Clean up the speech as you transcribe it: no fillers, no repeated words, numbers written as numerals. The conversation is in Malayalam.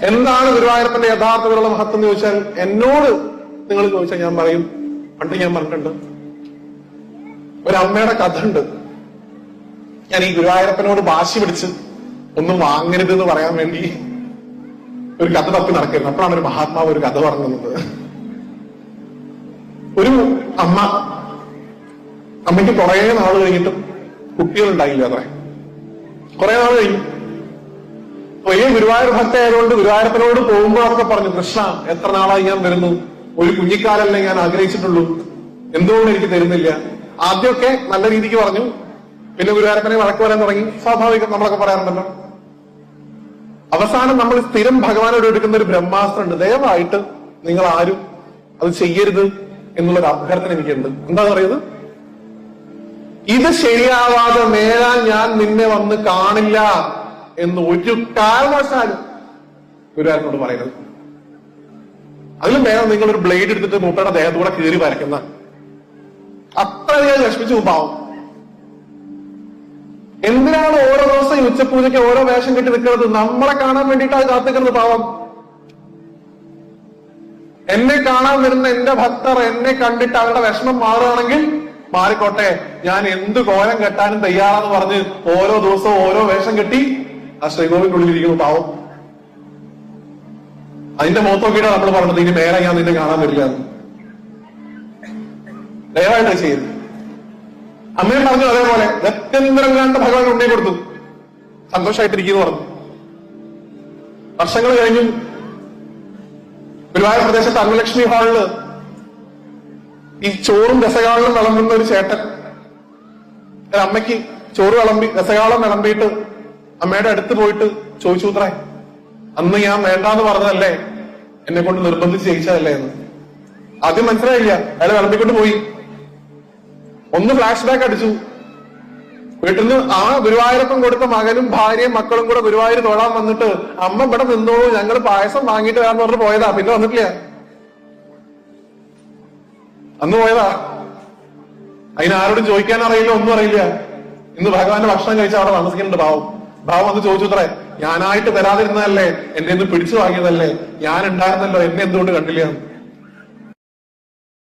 എന്താണ് ഗുരുവായൂരപ്പന്റെ യഥാർത്ഥത്തിലുള്ള മഹത്വം എന്ന് ചോദിച്ചാൽ, എന്നോട് നിങ്ങൾ ചോദിച്ചാൽ ഞാൻ പറയും, പണ്ട് ഞാൻ പറഞ്ഞിട്ടുണ്ട്, ഒരമ്മയുടെ കഥ ഉണ്ട്. ഞാൻ ഈ ഗുരുവായൂരപ്പനോട് വാശി പിടിച്ച് ഒന്നും വാങ്ങരുത് എന്ന് പറയാൻ വേണ്ടി ഒരു കഥ തപ്പി നടക്കരുത്. അപ്പോഴാണ് ഒരു മഹാത്മാവ് ഒരു കഥ പറഞ്ഞു തന്നത്. ഒരു അമ്മയ്ക്ക് കുറെ നാൾ കഴിഞ്ഞിട്ടും കുട്ടികളുണ്ടായില്ല. കുറെ നാൾ കഴിഞ്ഞു. വലിയ ഗുരുവായൂർ ഭക്തയായതുകൊണ്ട് ഗുരുവായൂരപ്പനോട് പോകുമ്പോഴൊക്കെ പറഞ്ഞു, കൃഷ്ണ, എത്ര നാളായി ഞാൻ വരുന്നു, ഒരു കുഞ്ഞിക്കാലല്ലേ ഞാൻ ആഗ്രഹിച്ചിട്ടുള്ളൂ, എന്തുകൊണ്ട് എനിക്ക് തരുന്നില്ല? ആദ്യമൊക്കെ നല്ല രീതിക്ക് പറഞ്ഞു, പിന്നെ ഗുരുവായൂരപ്പനെ വഴക്ക് പറയാൻ തുടങ്ങി. സ്വാഭാവികം, നമ്മളൊക്കെ പറയാറുണ്ടല്ലോ. അവസാനം നമ്മൾ സ്ഥിരം ഭഗവാനോട് എടുക്കുന്ന ഒരു ബ്രഹ്മാസ്ത്രമുണ്ട്, ദയവായിട്ട് നിങ്ങൾ ആരും അത് ചെയ്യരുത് എന്നുള്ളൊരു അഭ്യർത്ഥന എനിക്കുണ്ട്. എന്താ പറയുന്നത്? ഇത് ശരിയാവാതെ മേലാൻ ഞാൻ നിന്നെ വന്ന് കാണില്ല എന്ന് ഒരു കാരണവശാലും ഗുരുവായൂരപ്പനോട് പറയുന്നത്. അതിലും വേണം നിങ്ങളൊരു ബ്ലേഡ് എടുത്തിട്ട് മൂപ്പയുടെ ദേഹത്തൂടെ കീറി വരയ്ക്കുന്ന. അത്രയധികം ലക്ഷ്മിച്ചു പാവം. എന്തിനാണ് ഓരോ ദിവസം ഈ ഉച്ചപൂജയ്ക്ക് ഓരോ വേഷം കെട്ടി നിൽക്കുന്നത്? നമ്മളെ കാണാൻ വേണ്ടിയിട്ടാണ് കാത്തിക്കുന്നത് പാവം. എന്നെ കാണാൻ വരുന്ന എന്റെ ഭക്തർ എന്നെ കണ്ടിട്ട് അവരുടെ വിഷമം മാറുകയാണെങ്കിൽ മാറിക്കോട്ടെ, ഞാൻ എന്ത് കോലം കെട്ടാനും തയ്യാറാന്ന് പറഞ്ഞ് ഓരോ ദിവസവും ഓരോ വേഷം കെട്ടി ആ ശ്രീകോവിന്റെ ഉള്ളിലിരിക്കുന്നു പാവം. അതിന്റെ മുഖത്ത് നോക്കിയിട്ടാണ് നമ്മൾ പറഞ്ഞത്, ഇനി മേലെ ഞാൻ നിന്നെ കാണാൻ വരില്ല എന്ന്. ദയവായിട്ട് ചെയ്യുന്നു. അമ്മയും പറഞ്ഞു അതേപോലെ, ഗത്യന്തരം കണ്ട് ഭഗവാൻ ഉണ്ണി കൊടുത്തു, സന്തോഷമായിട്ടിരിക്കുന്നു പറഞ്ഞു. വർഷങ്ങൾ കഴിഞ്ഞു. ഗുരുവായൂർ പ്രദേശത്ത് അന്നലക്ഷ്മി ഹാളില് ഈ ചോറും രസകാളും വിളമ്പുന്ന ഒരു ചേട്ടൻ ഒരമ്മയ്ക്ക് ചോറ് വിളമ്പി രസകാളം വിളമ്പിയിട്ട് അമ്മയുടെ അടുത്ത് പോയിട്ട് ചോദിച്ചു, ഉത്രേ, അന്ന് ഞാൻ വേണ്ടാന്ന് പറഞ്ഞതല്ലേ, എന്നെ കൊണ്ട് നിർബന്ധിച്ച് ജയിച്ചതല്ലേ എന്ന്. ആദ്യം മനസ്സിലായില്ല. അയാൾ വിളമ്പിക്കൊണ്ട് പോയി. ഒന്ന് ഫ്ലാഷ് ബാക്ക് അടിച്ചു. വീട്ടിൽ നിന്ന് ആ ഗുരുവായൂരപ്പൻ കൊടുത്ത മകനും ഭാര്യയും മക്കളും കൂടെ ഗുരുവായൂർ തൊഴാൻ വന്നിട്ട്, അമ്മ ഇവിടെ നിന്നോളൂ, ഞങ്ങൾ പായസം വാങ്ങിയിട്ട് വരാന്ന് പറഞ്ഞ് പോയതാ. പിന്നെ വന്നിട്ടില്ല. അന്ന് പോയതാ. അതിനാരോടും ചോദിക്കാൻ അറിയില്ല, ഒന്നും അറിയില്ല. ഇന്ന് ഭഗവാന്റെ ഭക്ഷണം കഴിച്ച അവിടെ താമസിക്കുന്നുണ്ട് ഭാവം വന്ന് ചോദിച്ചു, അത്രേ, ഞാനായിട്ട് തരാതിരുന്നതല്ലേ, എന്നെ ഒന്ന് പിടിച്ചു വാങ്ങിയതല്ലേ, ഞാൻ ഉണ്ടായിരുന്നല്ലോ, എന്നെ എന്തുകൊണ്ട് കണ്ടില്ല?